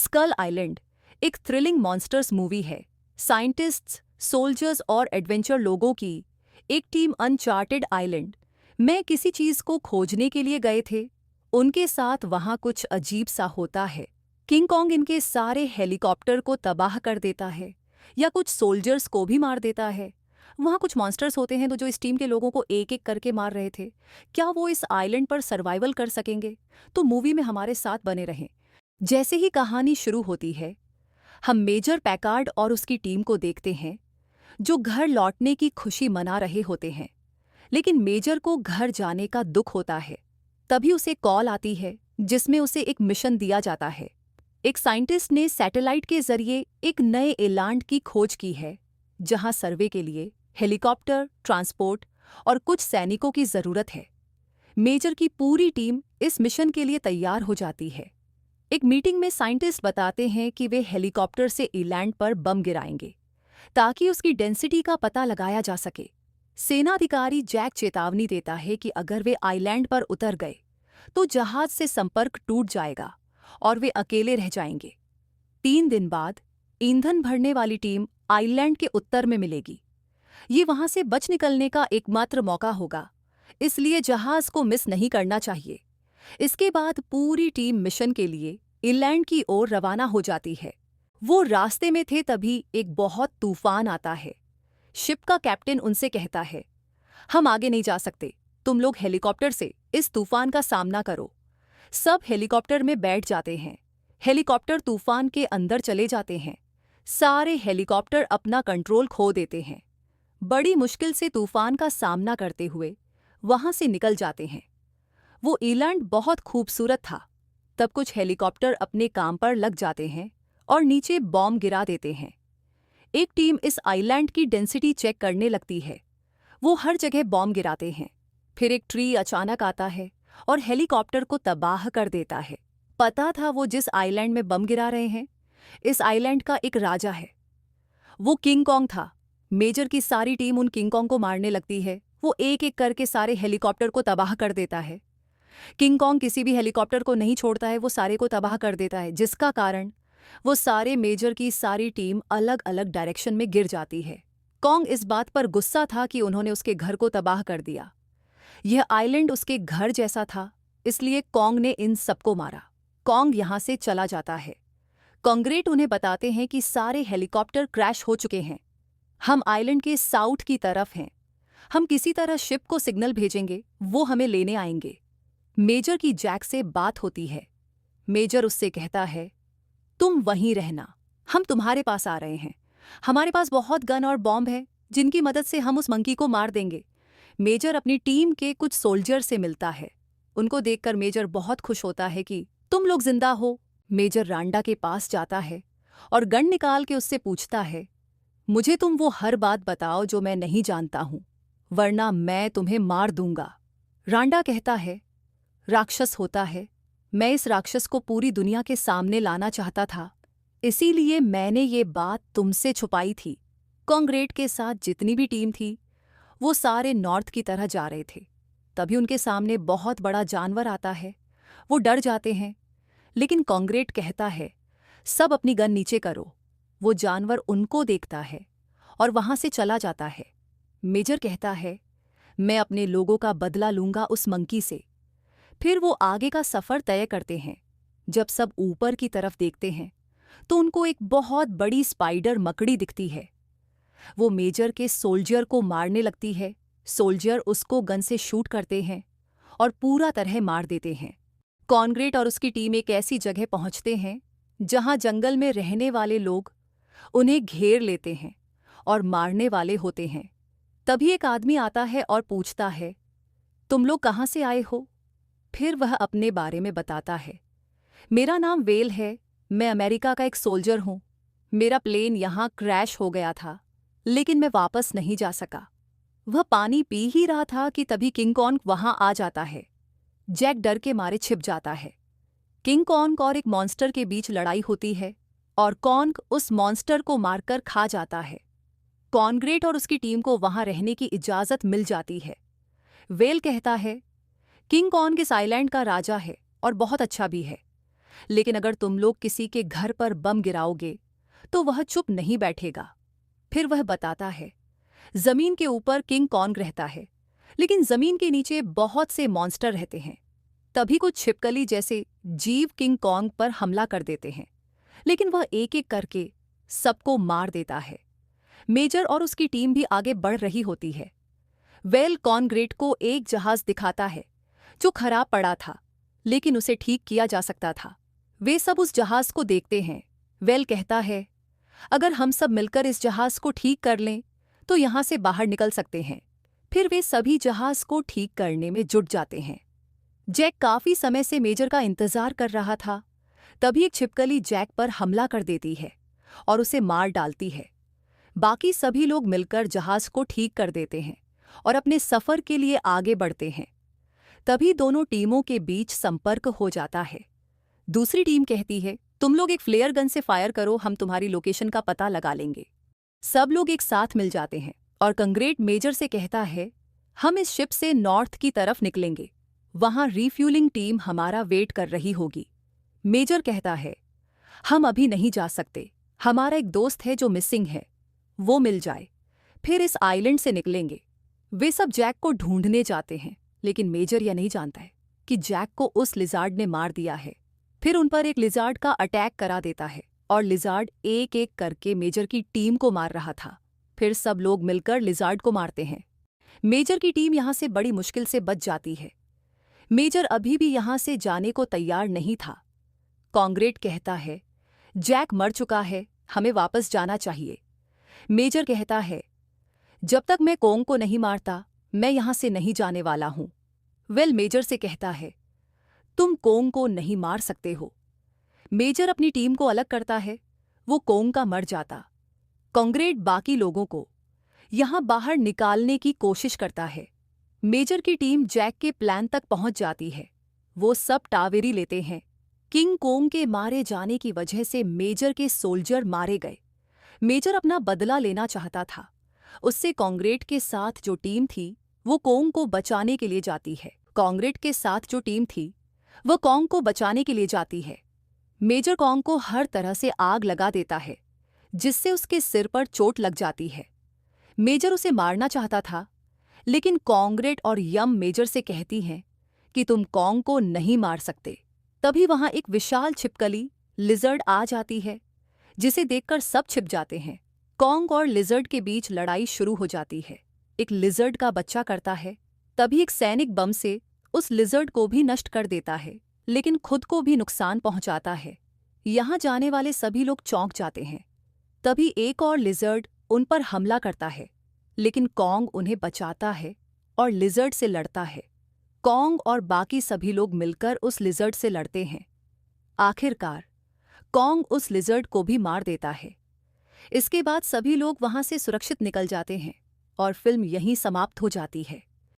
Skull Island एक thrilling monsters movie है। Scientists, soldiers और एडवेंचर लोगों की एक टीम अनचार्टेड आइलैंड में किसी चीज को खोजने के लिए गए थे। उनके साथ वहां कुछ अजीब सा होता है। किंग कॉन्ग इनके सारे हेलीकॉप्टर को तबाह कर देता है या कुछ सोल्जर्स को भी मार देता है। वहां कुछ मॉन्स्टर्स होते हैं तो जो इस टीम के लोगों को एक एक करके मार रहे थे। क्या वो इस आइलैंड पर सर्वाइवल कर सकेंगे? तो मूवी में हमारे साथ बने रहें। जैसे ही कहानी शुरू होती है, हम मेजर पैकार्ड और उसकी टीम को देखते हैं जो घर लौटने की खुशी मना रहे होते हैं। लेकिन मेजर को घर जाने का दुख होता है। तभी उसे कॉल आती है जिसमें उसे एक मिशन दिया जाता है। एक साइंटिस्ट ने सैटेलाइट के जरिए एक नए आइलैंड की खोज की है जहां सर्वे के लिए हेलीकॉप्टर, ट्रांसपोर्ट और कुछ सैनिकों की जरूरत है। मेजर की पूरी टीम इस मिशन के लिए तैयार हो जाती है। एक मीटिंग में साइंटिस्ट बताते हैं कि वे हेलीकॉप्टर से आइलैंड पर बम गिराएंगे ताकि उसकी डेंसिटी का पता लगाया जा सके। सेना अधिकारी जैक चेतावनी देता है कि अगर वे आइलैंड पर उतर गए तो जहाज से संपर्क टूट जाएगा और वे अकेले रह जाएंगे। 3 दिन बाद ईंधन भरने वाली टीम आइलैंड के उत्तर में मिलेगी। ये वहां से बच निकलने का एकमात्र मौका होगा, इसलिए जहाज को मिस नहीं करना चाहिए। इसके बाद पूरी टीम मिशन के लिए आइलैंड की ओर रवाना हो जाती है। वो रास्ते में थे तभी एक बहुत तूफान आता है। शिप का कैप्टन उनसे कहता है, हम आगे नहीं जा सकते, तुम लोग हेलीकॉप्टर से इस तूफान का सामना करो। सब हेलीकॉप्टर में बैठ जाते हैं। हेलीकॉप्टर तूफान के अंदर चले जाते हैं। सारे हेलीकॉप्टर अपना कंट्रोल खो देते हैं। बड़ी मुश्किल से तूफान का सामना करते हुए वहां से निकल जाते हैं। वो आइलैंड बहुत खूबसूरत था। तब कुछ हेलीकॉप्टर अपने काम पर लग जाते हैं और नीचे बॉम्ब गिरा देते हैं। एक टीम इस आइलैंड की डेंसिटी चेक करने लगती है। वो हर जगह बॉम्ब गिराते हैं। फिर एक ट्री अचानक आता है और हेलीकॉप्टर को तबाह कर देता है। पता था वो जिस आइलैंड में बम गिरा रहे हैं, इस आइलैंड का एक राजा है। वो किंग कॉन्ग था। मेजर की सारी टीम उन किंग कॉन्ग को मारने लगती है। वो एक एक करके सारे हेलीकॉप्टर को तबाह कर देता है। किंग कॉन्ग किसी भी हेलीकॉप्टर को नहीं छोड़ता है, वो सारे को तबाह कर देता है, जिसका कारण वो सारे मेजर की सारी टीम अलग अलग डायरेक्शन में गिर जाती है। कॉन्ग इस बात पर गुस्सा था कि उन्होंने उसके घर को तबाह कर दिया। यह आइलैंड उसके घर जैसा था, इसलिए कॉन्ग ने इन सबको मारा। कॉन्ग यहां से चला जाता है। कॉन्ग्रेट उन्हें बताते हैं कि सारे हेलीकॉप्टर क्रैश हो चुके हैं। हम आइलैंड के साउथ की तरफ हैं। हम किसी तरह शिप को सिग्नल भेजेंगे, वो हमें लेने आएंगे। मेजर की जैक से बात होती है। मेजर उससे कहता है, तुम वहीं रहना, हम तुम्हारे पास आ रहे हैं। हमारे पास बहुत गन और बॉम्ब है जिनकी मदद से हम उस मंकी को मार देंगे। मेजर अपनी टीम के कुछ सोल्जर से मिलता है। उनको देखकर मेजर बहुत खुश होता है कि तुम लोग जिंदा हो। मेजर रांडा के पास जाता है और गन निकाल के उससे पूछता है, मुझे तुम वो हर बात बताओ जो मैं नहीं जानता हूं, वरना मैं तुम्हें मार दूंगा। रांडा कहता है, राक्षस होता है, मैं इस राक्षस को पूरी दुनिया के सामने लाना चाहता था, इसीलिए मैंने ये बात तुमसे छुपाई थी। कॉन्ग्रेट के साथ जितनी भी टीम थी वो सारे नॉर्थ की तरह जा रहे थे। तभी उनके सामने बहुत बड़ा जानवर आता है। वो डर जाते हैं, लेकिन कॉन्ग्रेट कहता है, सब अपनी गन नीचे करो। वो जानवर उनको देखता है और वहां से चला जाता है। मेजर कहता है, मैं अपने लोगों का बदला लूंगा उस मंकी से। फिर वो आगे का सफर तय करते हैं। जब सब ऊपर की तरफ देखते हैं तो उनको एक बहुत बड़ी स्पाइडर मकड़ी दिखती है। वो मेजर के सोल्जर को मारने लगती है। सोल्जर उसको गन से शूट करते हैं और पूरा तरह मार देते हैं। कॉन्ग्रेट और उसकी टीम एक ऐसी जगह पहुंचते हैं जहां जंगल में रहने वाले लोग उन्हें घेर लेते हैं और मारने वाले होते हैं। तभी एक आदमी आता है और पूछता है, तुम लोग कहाँ से आए हो? फिर वह अपने बारे में बताता है, मेरा नाम वेल है, मैं अमेरिका का एक सोल्जर हूं। मेरा प्लेन यहां क्रैश हो गया था, लेकिन मैं वापस नहीं जा सका। वह पानी पी ही रहा था कि तभी किंग कॉन्ग वहां आ जाता है। जैक डर के मारे छिप जाता है। किंग कॉन्ग और एक मॉन्स्टर के बीच लड़ाई होती है और कॉन्ग उस मॉन्स्टर को मारकर खा जाता है। कॉन्ग्रेट और उसकी टीम को वहां रहने की इजाजत मिल जाती है। वेल कहता है, किंग कॉन्ग इस आइलैंड का राजा है और बहुत अच्छा भी है, लेकिन अगर तुम लोग किसी के घर पर बम गिराओगे तो वह चुप नहीं बैठेगा। फिर वह बताता है, जमीन के ऊपर किंग कॉन्ग रहता है, लेकिन जमीन के नीचे बहुत से मॉन्स्टर रहते हैं। तभी कुछ छिपकली जैसे जीव किंग कॉन्ग पर हमला कर देते हैं, लेकिन वह एक एक करके सबको मार देता है। मेजर और उसकी टीम भी आगे बढ़ रही होती है। वेल कॉन्ग्रेट को एक जहाज दिखाता है जो खराब पड़ा था, लेकिन उसे ठीक किया जा सकता था। वे सब उस जहाज को देखते हैं। वेल कहता है, अगर हम सब मिलकर इस जहाज को ठीक कर लें तो यहां से बाहर निकल सकते हैं। फिर वे सभी जहाज को ठीक करने में जुट जाते हैं। जैक काफी समय से मेजर का इंतजार कर रहा था। तभी एक छिपकली जैक पर हमला कर देती है और उसे मार डालती है। बाकी सभी लोग मिलकर जहाज को ठीक कर देते हैं और अपने सफर के लिए आगे बढ़ते हैं। तभी दोनों टीमों के बीच संपर्क हो जाता है। दूसरी टीम कहती है, तुम लोग एक फ्लेयर गन से फायर करो, हम तुम्हारी लोकेशन का पता लगा लेंगे। सब लोग एक साथ मिल जाते हैं और कॉन्ग्रेट मेजर से कहता है, हम इस शिप से नॉर्थ की तरफ निकलेंगे, वहां रिफ्यूलिंग टीम हमारा वेट कर रही होगी। मेजर कहता है, हम अभी नहीं जा सकते, हमारा एक दोस्त है जो मिसिंग है, वो मिल जाए, फिर इस आइलैंड से निकलेंगे। वे सब जैक को ढूंढने जाते हैं, लेकिन मेजर यह नहीं जानता है कि जैक को उस लिजार्ड ने मार दिया है। फिर उन पर एक लिजार्ड का अटैक करा देता है और लिजार्ड एक एक करके मेजर की टीम को मार रहा था। फिर सब लोग मिलकर लिजार्ड को मारते हैं। मेजर की टीम यहां से बड़ी मुश्किल से बच जाती है। मेजर अभी भी यहां से जाने को तैयार नहीं था। कॉन्ग्रेट कहता है, जैक मर चुका है, हमें वापस जाना चाहिए। मेजर कहता है, जब तक मैं कोंग को नहीं मारता मैं यहां से नहीं जाने वाला हूं। वेल मेजर से कहता है, तुम कोंग को नहीं मार सकते हो। मेजर अपनी टीम को अलग करता है, वो कोंग का मर जाता। कॉन्ग्रेट बाकी लोगों को यहां बाहर निकालने की कोशिश करता है। मेजर की टीम जैक के प्लान तक पहुंच जाती है। वो सब टावेरी लेते हैं। किंग कोंग के मारे जाने की वजह से मेजर के सोल्जर मारे गए। मेजर अपना बदला लेना चाहता था। उससे कॉन्ग्रेट के साथ जो टीम थी वो कोंग को बचाने के लिए जाती है। कॉन्ग्रेट के साथ जो टीम थी वह कोंग को बचाने के लिए जाती है। मेजर कोंग को हर तरह से आग लगा देता है, जिससे उसके सिर पर चोट लग जाती है। मेजर उसे मारना चाहता था, लेकिन कॉन्ग्रेट और यम मेजर से कहती हैं कि तुम कोंग को नहीं मार सकते। तभी वहां एक विशाल छिपकली लिजर्ड आ जाती है, जिसे देखकर सब छिप जाते हैं। कोंग और लिजर्ड के बीच लड़ाई शुरू हो जाती है। एक लिजर्ड का बच्चा करता है। तभी एक सैनिक बम से उस लिजर्ड को भी नष्ट कर देता है, लेकिन खुद को भी नुकसान पहुंचाता है। यहां जाने वाले सभी लोग चौंक जाते हैं। तभी एक और लिजर्ड उन पर हमला करता है, लेकिन कोंग उन्हें बचाता है और लिजर्ड से लड़ता है। कोंग और बाकी सभी लोग मिलकर उस लिजर्ड से लड़ते हैं। आखिरकार कोंग उस लिजर्ड को भी मार देता है। इसके बाद सभी लोग वहां से सुरक्षित निकल जाते हैं और फिल्म यहीं समाप्त हो जाती है।